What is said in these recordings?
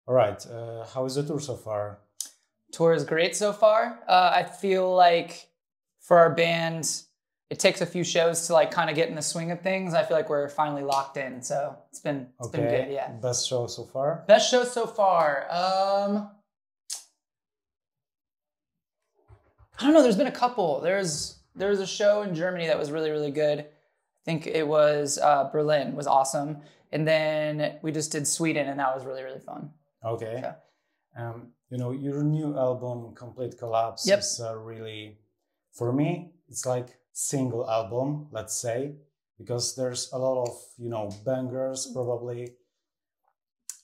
All right. How is the tour so far? Tour is great so far. I feel like for our band, it takes a few shows to like kind of get in the swing of things. I feel like we're finally locked in, so it's been good. Yeah. Best show so far? Best show so far. I don't know. There's been a couple. There was a show in Germany that was really good. I think it was Berlin was awesome, and then we just did Sweden, and that was really fun. Okay. Yeah. You know, your new album, Complete Collapse, is really, for me, it's like single album, let's say, because there's a lot of, you know, bangers, probably.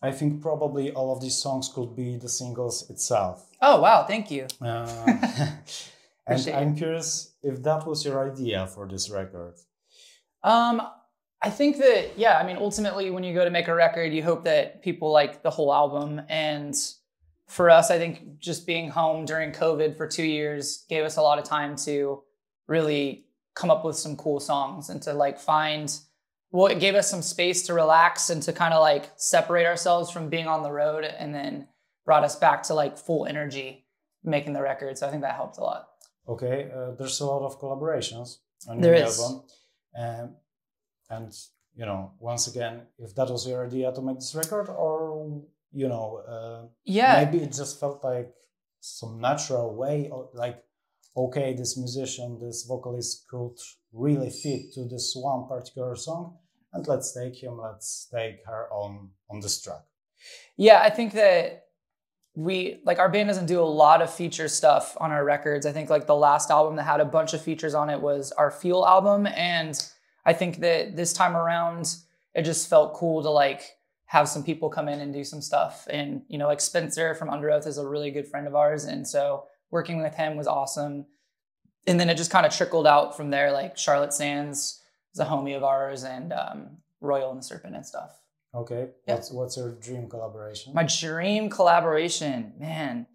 I think probably all of these songs could be the singles itself. Oh, wow. Thank you. And I'm curious if that was your idea for this record. I think that, yeah, I mean, ultimately, when you go to make a record, you hope that people like the whole album. And for us, I think just being home during COVID for 2 years gave us a lot of time to really come up with some cool songs and to like it gave us some space to relax and to kind of like separate ourselves from being on the road, and then brought us back to like full energy making the record. So I think that helped a lot. Okay, there's a lot of collaborations on your album. And, you know, once again, if that was your idea to make this record, or, you know, maybe it just felt like some natural way, or like, okay, this musician, this vocalist could really fit to this one particular song, and let's take her on this track. Yeah, I think that our band doesn't do a lot of feature stuff on our records. I think like the last album that had a bunch of features on it was our Feel album, and I think that this time around, it just felt cool to like have some people come in and do some stuff. And, you know, like Spencer from Under Oath is a really good friend of ours. And so working with him was awesome. And then it just kind of trickled out from there. Like Charlotte Sands is a homie of ours, and Royal and the Serpent and stuff. Okay. Yeah. What's your dream collaboration? My dream collaboration, man.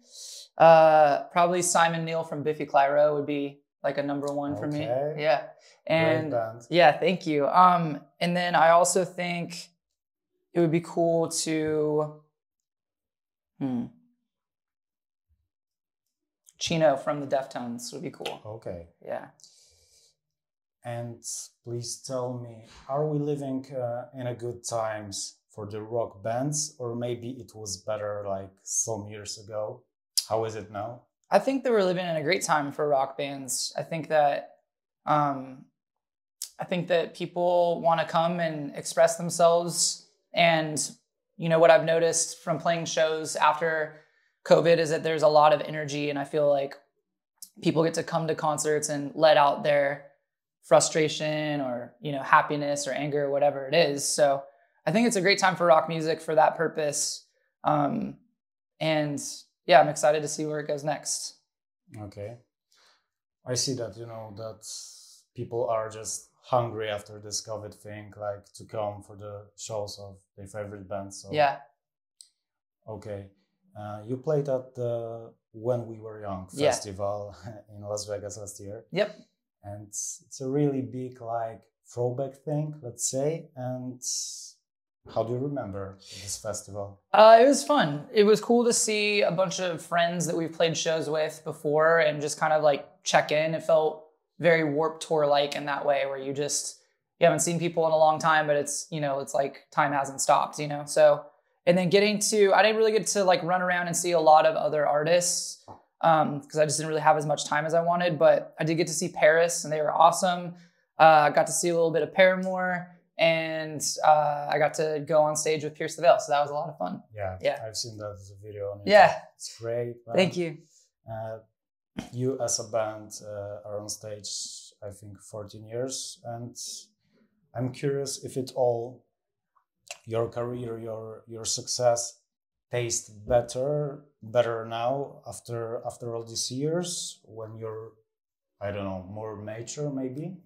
Probably Simon Neil from Biffy Clyro would be like a number one for me. Yeah. And great band. Yeah, thank you. And then I also think it would be cool to Chino from the Deftones would be cool. Okay. Yeah. And please tell me, are we living in a good times for the rock bands, or maybe it was better like some years ago? How is it now? I think that we're living in a great time for rock bands. I think that people want to come and express themselves. And, you know, what I've noticed from playing shows after COVID is that there's a lot of energy, and I feel like people get to come to concerts and let out their frustration or, you know, happiness or anger or whatever it is. So I think it's a great time for rock music for that purpose. And yeah, I'm excited to see where it goes next. Okay. I see that, you know, that people are just hungry after this COVID thing, like to come for the shows of their favorite bands. So. Yeah. Okay. You played at the When We Were Young festival in Las Vegas last year. Yep. And it's a really big like throwback thing, let's say. And how do you remember this festival? It was fun. It was cool to see a bunch of friends that we've played shows with before and just kind of like check in. It felt very Warped Tour-like in that way, where you haven't seen people in a long time, but it's, you know, it's like time hasn't stopped, you know? So, and then I didn't really get to like run around and see a lot of other artists because I just didn't really have as much time as I wanted, but I did get to see Paris and they were awesome. I got to see a little bit of Paramore, and I got to go on stage with Pierce the Veil. So that was a lot of fun. Yeah. I've seen that as a video on it. Yeah. It's great. Thank you. You as a band are on stage, I think, 14 years. And I'm curious if your career, your success tastes better now after all these years, when you're, I don't know, more mature maybe?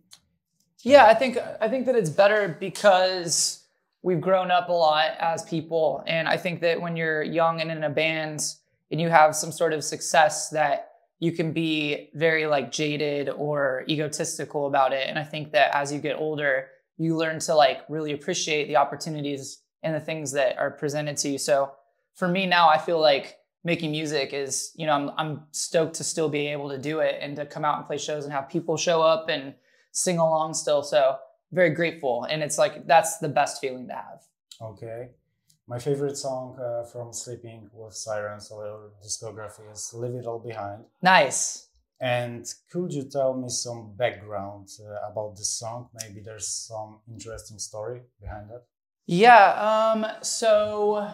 Yeah, I think that it's better because we've grown up a lot as people. And I think that when you're young and in a band and you have some sort of success, that you can be very like jaded or egotistical about it. And I think that as you get older, you learn to like really appreciate the opportunities and the things that are presented to you. So for me now, I feel like making music is, you know, I'm stoked to still be able to do it and to come out and play shows and have people show up and sing along still. So very grateful. And it's like, that's the best feeling to have. Okay. My favorite song from Sleeping with Sirens, or discography, is Leave It All Behind. Nice. And could you tell me some background about this song? Maybe there's some interesting story behind that. Yeah. So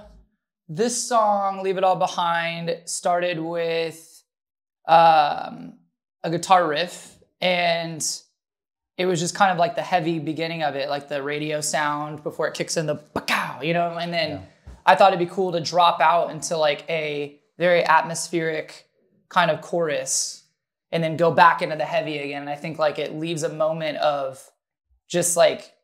this song, Leave It All Behind, started with a guitar riff, and it was just kind of like the heavy beginning of it, like the radio sound before it kicks in the pow, you know? And then I thought it'd be cool to drop out into like a very atmospheric kind of chorus and then go back into the heavy again. And I think like it leaves a moment of just like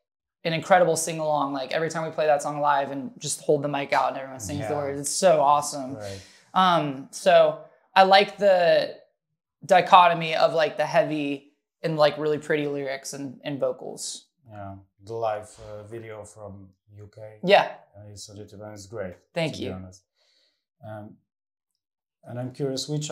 an incredible sing-along. Like every time we play that song live and just hold the mic out and everyone sings the words, it's so awesome. Right. So I like the dichotomy of like the heavy and like really pretty lyrics and vocals. Yeah, the live video from UK. Yeah. You saw it and it's great. Thank you. Be honest. And I'm curious, which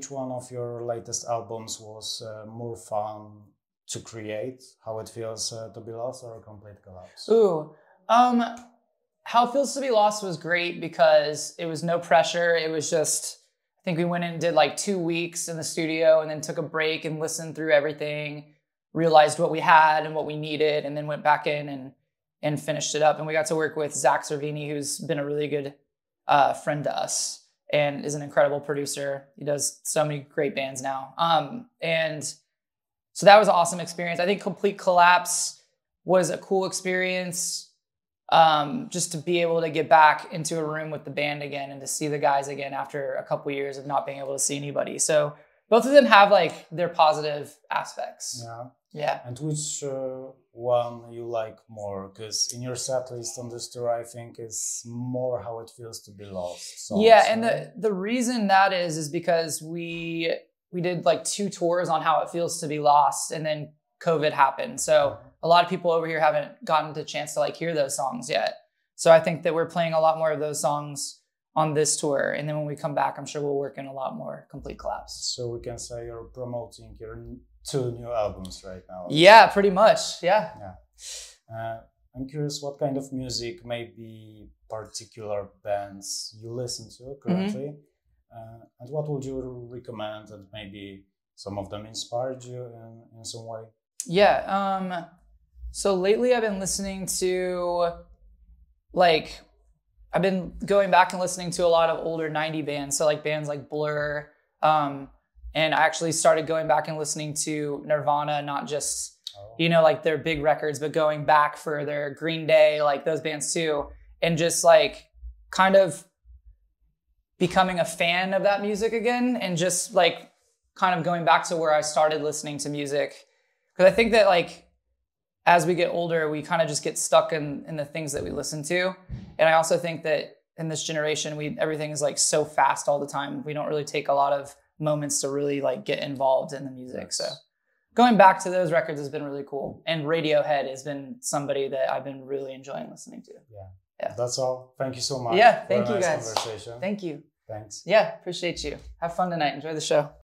one of your latest albums was more fun to create? How It Feels to Be Lost, or a complete collapse? Ooh, How It Feels to Be Lost was great because it was no pressure. It was just, I think we went in and did like 2 weeks in the studio and then took a break and listened through everything, realized what we had and what we needed, and then went back in and finished it up. And we got to work with Zach Cervini, who's been a really good friend to us and is an incredible producer. He does so many great bands now. And so that was an awesome experience. I think Complete Collapse was a cool experience, just to be able to get back into a room with the band again and to see the guys again after a couple years of not being able to see anybody. So both of them have like their positive aspects. Yeah. Yeah. And which one you like more? Because in your set list on this tour, I think is more How It Feels to Be Lost. Songs, yeah, and right? the reason that is because we did like 2 tours on How It Feels to Be Lost, and then COVID happened. So a lot of people over here haven't gotten the chance to like hear those songs yet. So I think that we're playing a lot more of those songs on this tour. And then when we come back, I'm sure we'll work in a lot more Complete Collapse. So we can say you're promoting your 2 new albums right now. Yeah, pretty much. Yeah. Yeah. I'm curious what kind of music, maybe particular bands you listen to currently, and what would you recommend, and maybe some of them inspired you in some way? Yeah. So lately I've been listening to I've been going back and listening to a lot of older 90 bands. So like bands like Blur. And I actually started going back and listening to Nirvana, not just, you know, like their big records, but going back for their Green Day, like those bands too. And just like kind of becoming a fan of that music again, and just like kind of going back to where I started listening to music. Because I think that like, as we get older, we kind of just get stuck in the things that we listen to. And I also think that in this generation, everything is like so fast all the time. We don't really take a lot of moments to really like get involved in the music. Yes. So going back to those records has been really cool. And Radiohead has been somebody that I've been really enjoying listening to. Yeah. That's all. Thank you so much. Yeah. Thank for you a nice guys. Conversation. Thank you. Thanks. Yeah. Appreciate you. Have fun tonight. Enjoy the show.